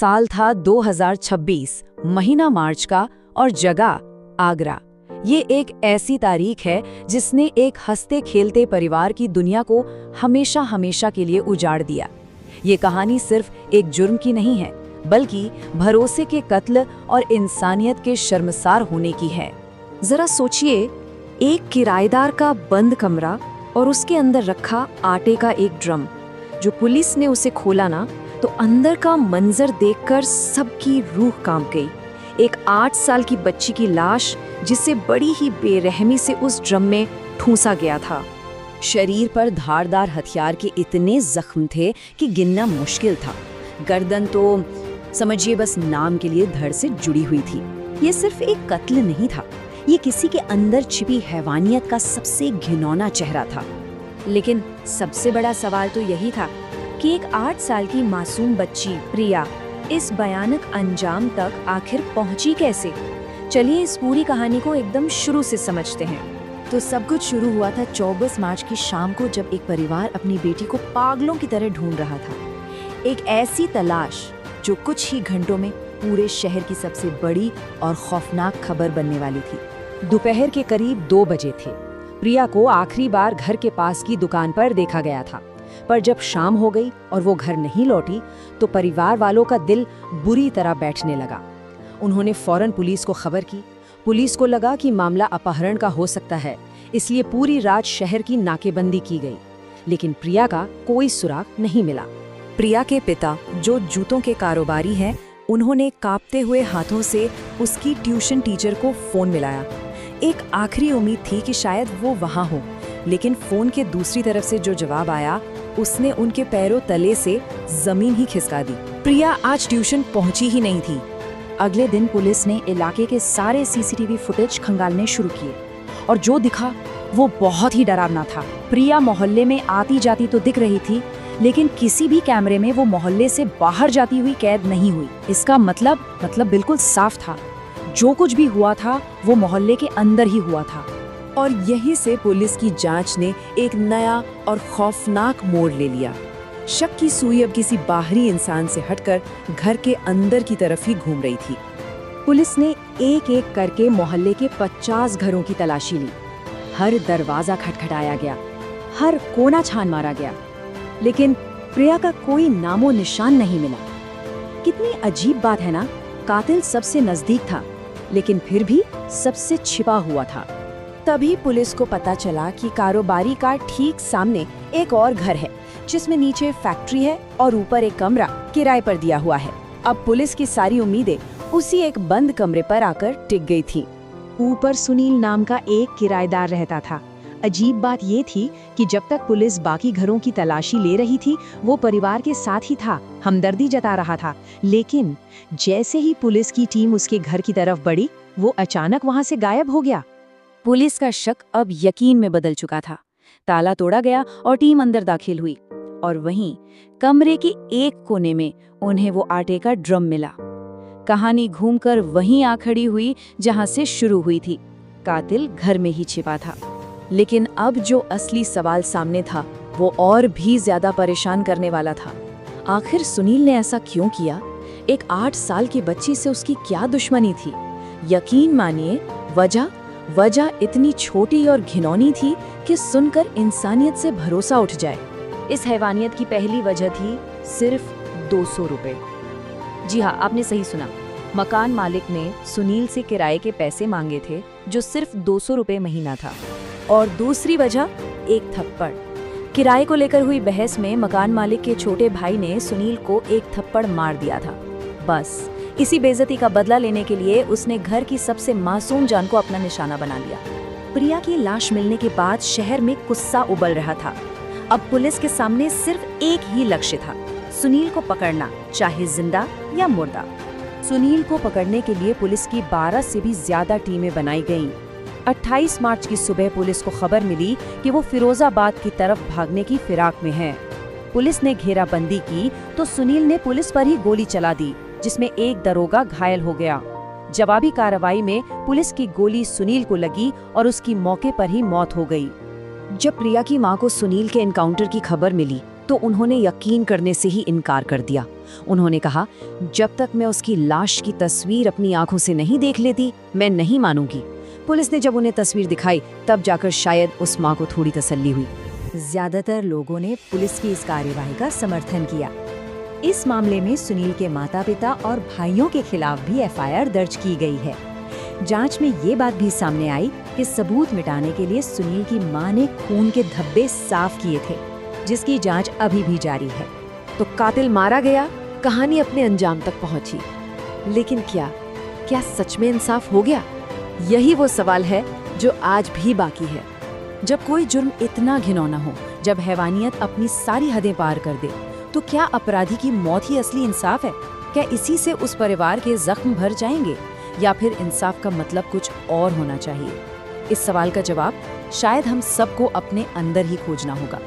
साल था 2026, महीना मार्च का और जगह आगरा। ये एक ऐसी तारीख है जिसने एक हंसते खेलते परिवार की दुनिया को हमेशा हमेशा के लिए उजाड़ दिया। ये कहानी सिर्फ एक जुर्म की नहीं है, बल्कि भरोसे के कत्ल और इंसानियत के शर्मसार होने की है। जरा सोचिए, एक किराएदार का बंद कमरा और उसके अंदर रखा आटे का एक ड्रम। जो पुलिस ने उसे खोला ना, तो अंदर का मंजर देखकर सबकी रूह कांप गई। एक 8 साल की बच्ची की लाश जिसे बड़ी ही बेरहमी से उस ड्रम में ठूंसा गया था। शरीर पर धारदार हथियार के इतने जख्म थे कि गिनना मुश्किल था। गर्दन तो समझिए बस नाम के लिए धड़ से जुड़ी हुई थी। ये सिर्फ एक कत्ल नहीं था, ये किसी के अंदर छिपी हैवानियत का सबसे घिनौना चेहरा था। लेकिन सबसे बड़ा सवाल तो यही था कि एक 8 साल की मासूम बच्ची प्रिया इस भयानक अंजाम तक आखिर पहुंची कैसे। चलिए इस पूरी कहानी को एकदम शुरू से समझते हैं। तो सब कुछ शुरू हुआ था 24 मार्च की शाम को, जब एक परिवार अपनी बेटी को पागलों की तरह ढूंढ रहा था। एक ऐसी तलाश जो कुछ ही घंटों में पूरे शहर की सबसे बड़ी और खौफनाक खबर बनने वाली थी। दोपहर के करीब 2 बजे थे। प्रिया को आखिरी बार घर के पास की दुकान पर देखा गया था, पर जब शाम हो गई और वो घर नहीं लौटी तो परिवार वालों का दिल बुरी तरह बैठने लगा। उन्होंने फौरन पुलिस को खबर की। पुलिस को लगा कि मामला अपहरण का हो सकता है, इसलिए पूरी रात शहर की नाकेबंदी की गई। लेकिन प्रिया का कोई सुराग नहीं मिला। प्रिया के पिता, जो जूतों के कारोबारी हैं, उन्होंने कांपते हुए हाथों से उसकी ट्यूशन टीचर को फोन मिलाया। एक आखिरी उम्मीद थी कि शायद वो वहां हो, लेकिन फोन के दूसरी तरफ से जो जवाब आया उसने उनके पैरों तले से जमीन ही खिसका दी। प्रिया आज ट्यूशन पहुंची ही नहीं थी। अगले दिन पुलिस ने इलाके के सारे सीसीटीवी फुटेज खंगालने शुरू किए और जो दिखा वो बहुत ही डरावना था। प्रिया मोहल्ले में आती जाती तो दिख रही थी, लेकिन किसी भी कैमरे में वो मोहल्ले से बाहर जाती हुई कैद नहीं हुई। इसका मतलब बिल्कुल साफ था, जो कुछ भी हुआ था वो मोहल्ले के अंदर ही हुआ था। और यहीं से पुलिस की जांच ने एक नया और खौफनाक मोड़ ले लिया। शक की सुई अब किसी बाहरी इंसान से हटकर घर के अंदर की तरफ ही घूम रही थी। पुलिस ने एक एक करके मोहल्ले के 50 घरों की तलाशी ली। हर दरवाजा खटखटाया गया, हर कोना छान मारा गया, लेकिन प्रिया का कोई नामो निशान नहीं मिला। कितनी अजीब बात है ना, कातिल सबसे नजदीक था, लेकिन फिर भी सबसे छिपा हुआ था। तभी पुलिस को पता चला कि कारोबारी का ठीक सामने एक और घर है, जिसमें नीचे फैक्ट्री है और ऊपर एक कमरा किराए पर दिया हुआ है। अब पुलिस की सारी उम्मीदें उसी एक बंद कमरे पर आकर टिक गई थी। ऊपर सुनील नाम का एक किराएदार रहता था। अजीब बात ये थी कि जब तक पुलिस बाकी घरों की तलाशी ले रही थी, वो परिवार के साथ ही था, हमदर्दी जता रहा था। लेकिन जैसे ही पुलिस की टीम उसके घर की तरफ बढ़ी, वो अचानक वहां से गायब हो गया। पुलिस का शक अब यकीन में बदल चुका था। ताला तोड़ा गया और टीम अंदर दाखिल हुई, और वहीं कमरे के एक कोने में उन्हें वो आटे का ड्रम मिला। कहानी घूमकर वहीं आ खड़ी हुई जहां से शुरू हुई थी। कातिल घर में ही छिपा था। लेकिन अब जो असली सवाल सामने था वो और भी ज्यादा परेशान करने वाला था। आखिर सुनील ने ऐसा क्यों किया? एक 8 साल की बच्ची से उसकी क्या दुश्मनी थी? यकीन मानिए, वजह इतनी छोटी और घिनौनी थी कि सुनकर इंसानियत से भरोसा उठ जाए। इस हैवानियत की पहली वजह थी सिर्फ 200 रुपए। जी हाँ, आपने सही सुना। मकान मालिक ने सुनील से किराए के पैसे मांगे थे, जो सिर्फ 200 रुपए महीना था। और दूसरी वजह एक थप्पड़। किराए को लेकर हुई बहस में मकान मालिक के छोटे भाई ने सुनील को एक थप्पड़ मार दिया था। बस इसी बेइज्जती का बदला लेने के लिए उसने घर की सबसे मासूम जान को अपना निशाना बना लिया। प्रिया की लाश मिलने के बाद शहर में गुस्सा उबल रहा था। अब पुलिस के सामने सिर्फ एक ही लक्ष्य था, सुनील को पकड़ना, चाहे जिंदा या मुर्दा। सुनील को पकड़ने के लिए पुलिस की 12 से भी ज्यादा टीमें बनाई गईं। 28 मार्च की सुबह पुलिस को खबर मिली कि वो फिरोजाबाद की तरफ भागने की फिराक में है। पुलिस ने घेराबंदी की तो सुनील ने पुलिस पर ही गोली चला दी, जिसमें एक दरोगा घायल हो गया। जवाबी कार्रवाई में पुलिस की गोली सुनील को लगी और उसकी मौके पर ही मौत हो गई। जब प्रिया की मां को सुनील के एनकाउंटर की खबर मिली तो उन्होंने यकीन करने से ही इनकार कर दिया। उन्होंने कहा, जब तक मैं उसकी लाश की तस्वीर अपनी आंखों से नहीं देख लेती, मैं नहीं मानूंगी। पुलिस ने जब उन्हें तस्वीर दिखाई, तब जाकर शायद उस माँ को थोड़ी तसल्ली हुई। ज्यादातर लोगों ने पुलिस की इस कार्यवाही का समर्थन किया। इस मामले में सुनील के माता-पिता और भाइयों के खिलाफ भी एफआईआर दर्ज की गई है। जांच में ये बात भी सामने आई कि सबूत मिटाने के लिए सुनील की मां ने खून के धब्बे साफ किए थे, जिसकी जांच अभी भी जारी है। तो कातिल मारा गया, कहानी अपने अंजाम तक पहुंची। लेकिन क्या सच में इंसाफ हो गया? यही वो सवाल है जो आज भी बाकी है। जब कोई जुर्म इतना घिनौना हो, जब हैवानियत अपनी सारी हदें पार कर दे, तो क्या अपराधी की मौत ही असली इंसाफ है? क्या इसी से उस परिवार के जख्म भर जाएंगे, या फिर इंसाफ का मतलब कुछ और होना चाहिए? इस सवाल का जवाब शायद हम सबको अपने अंदर ही खोजना होगा।